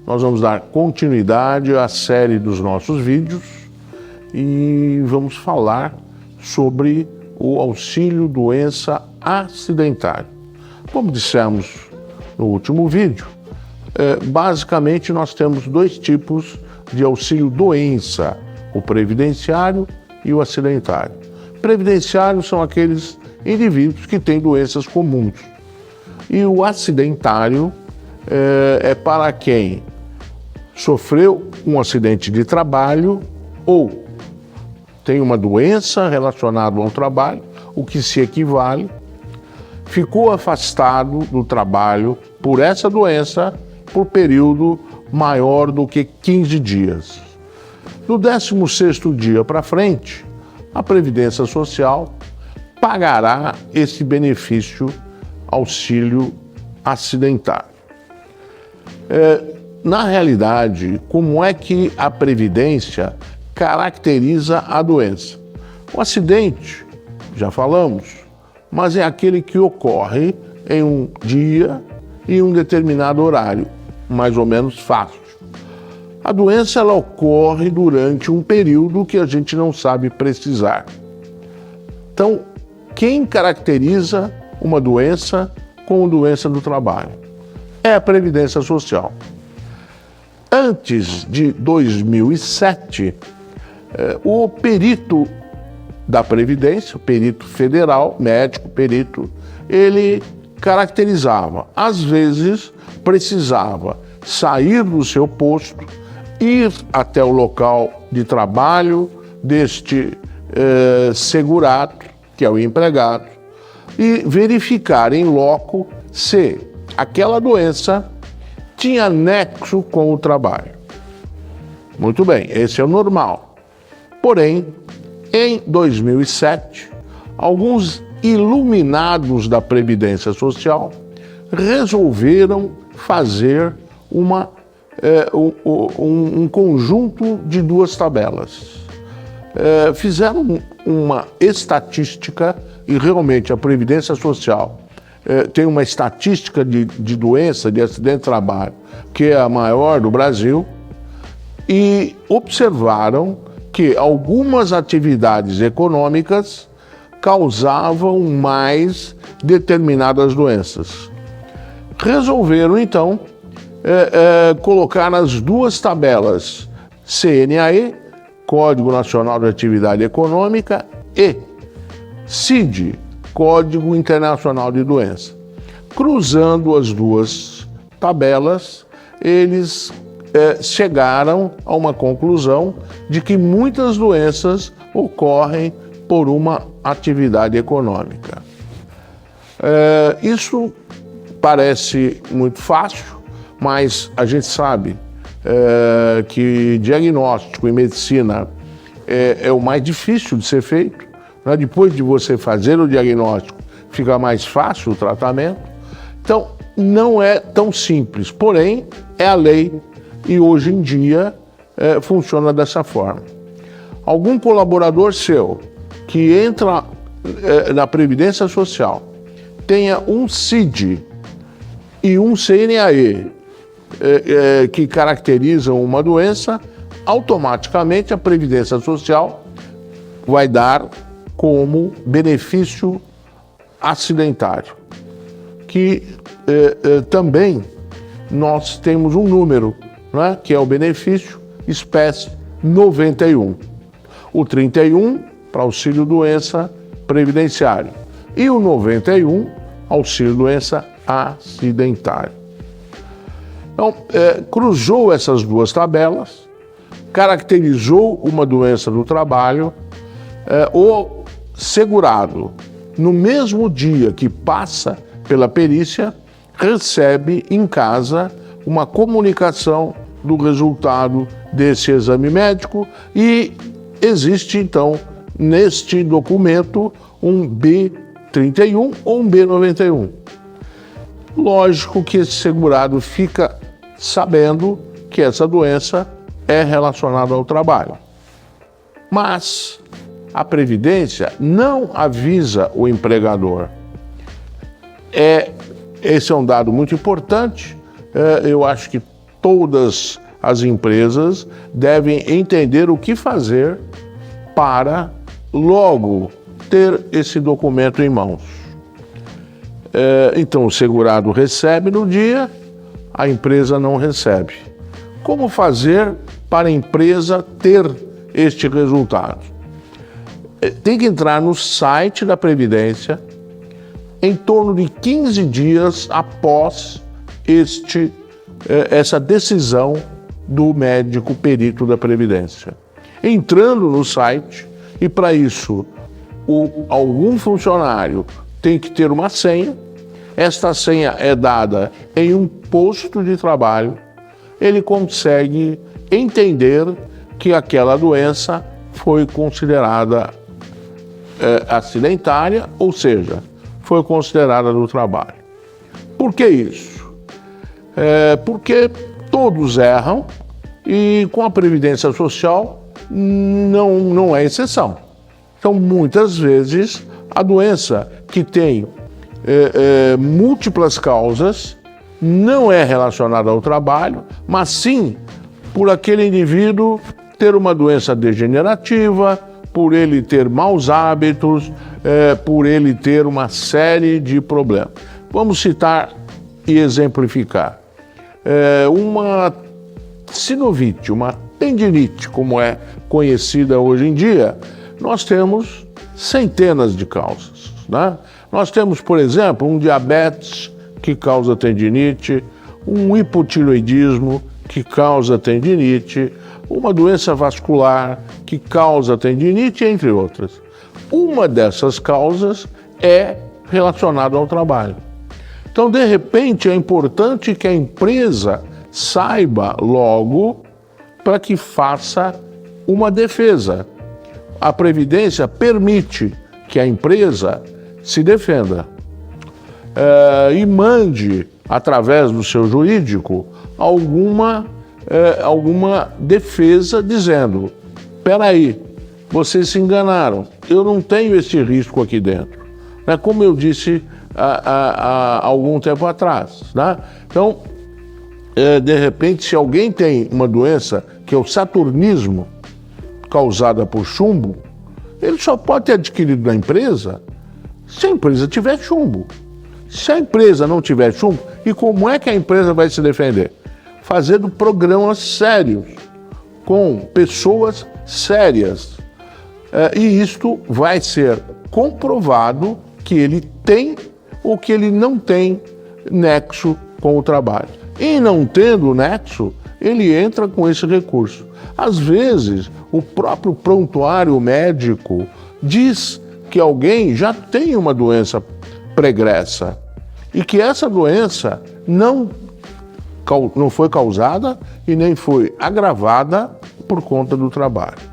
nós vamos dar continuidade à série dos nossos vídeos e vamos falar sobre o auxílio doença acidentário. Como dissemos no último vídeo, basicamente nós temos dois tipos de auxílio doença, o previdenciário e o acidentário. Previdenciário são aqueles indivíduos que têm doenças comuns e o acidentário é para quem sofreu um acidente de trabalho ou tem uma doença relacionada ao trabalho, o que se equivale, ficou afastado do trabalho por essa doença por período maior do que 15 dias. Do 16º dia para frente, a Previdência Social pagará esse benefício auxílio acidentário. Na realidade, como é que a Previdência caracteriza a doença? O acidente, já falamos, mas é aquele que ocorre em um dia e um determinado horário, mais ou menos fácil. A doença ela ocorre durante um período que a gente não sabe precisar. Então, quem caracteriza uma doença como doença do trabalho? É a Previdência Social. Antes de 2007, o perito da Previdência, o perito federal, médico, perito, ele caracterizava. Às vezes, precisava sair do seu posto, ir até o local de trabalho deste segurado, que é o empregado, e verificar em loco se aquela doença tinha nexo com o trabalho. Muito bem, esse é o normal. Porém, em 2007, alguns iluminados da Previdência Social resolveram fazer um conjunto de duas tabelas. Fizeram uma estatística e realmente a Previdência Social tem uma estatística de doença, de acidente de trabalho, que é a maior do Brasil, e observaram que algumas atividades econômicas causavam mais determinadas doenças. Resolveram, então, colocar as duas tabelas CNAE, Código Nacional de Atividade Econômica, e CID, Código Internacional de Doença. Cruzando as duas tabelas, eles chegaram a uma conclusão de que muitas doenças ocorrem por uma atividade econômica. Isso parece muito fácil, mas a gente sabe que diagnóstico em medicina é o mais difícil de ser feito. Depois de você fazer o diagnóstico, fica mais fácil o tratamento. Então, não é tão simples, porém, é a lei e hoje em dia funciona dessa forma. Algum colaborador seu que entra na Previdência Social, tenha um CID e um CNAE que caracterizam uma doença, automaticamente a Previdência Social vai dar como benefício acidentário, que também nós temos um número, né, que é o benefício espécie 91. O 31 para auxílio doença previdenciário e o 91 auxílio doença acidentário. Então, cruzou essas duas tabelas, caracterizou uma doença do trabalho, o segurado, no mesmo dia que passa pela perícia, recebe em casa uma comunicação do resultado desse exame médico e existe, então, neste documento, um B31 ou um B91. Lógico que esse segurado fica sabendo que essa doença é relacionada ao trabalho. Mas a Previdência não avisa o empregador. Esse é um dado muito importante. Eu acho que todas as empresas devem entender o que fazer para logo ter esse documento em mãos. Então, o segurado recebe no dia, a empresa não recebe. Como fazer para a empresa ter este resultado? Tem que entrar no site da Previdência em torno de 15 dias após essa decisão do médico perito da Previdência. Entrando no site, e para isso algum funcionário tem que ter uma senha. Esta senha é dada em um posto de trabalho. Ele consegue entender que aquela doença foi considerada acidentária, ou seja, foi considerada do trabalho. Por que isso? Porque todos erram e com a Previdência Social não é exceção. Então, muitas vezes, a doença que tem múltiplas causas não é relacionada ao trabalho, mas sim por aquele indivíduo ter uma doença degenerativa, por ele ter maus hábitos, por ele ter uma série de problemas. Vamos citar e exemplificar. Uma sinovite, uma tendinite, como é conhecida hoje em dia, nós temos centenas de causas, né? Nós temos, por exemplo, um diabetes que causa tendinite, um hipotireoidismo que causa tendinite, uma doença vascular que causa tendinite, entre outras. Uma dessas causas é relacionada ao trabalho. Então, de repente, é importante que a empresa saiba logo para que faça uma defesa. A Previdência permite que a empresa se defenda e mande, através do seu jurídico, alguma defesa dizendo: espera aí, vocês se enganaram, eu não tenho esse risco aqui dentro, né? Como eu disse há algum tempo atrás, né? Então, de repente, se alguém tem uma doença que é o saturnismo, causada por chumbo, ele só pode ter adquirido na empresa se a empresa tiver chumbo. Se a empresa não tiver chumbo, e como é que a empresa vai se defender? Fazendo programas sérios, com pessoas sérias. E isto vai ser comprovado que ele tem ou que ele não tem nexo com o trabalho. E não tendo nexo, ele entra com esse recurso. Às vezes, o próprio prontuário médico diz que alguém já tem uma doença pregressa e que essa doença não foi causada e nem foi agravada por conta do trabalho.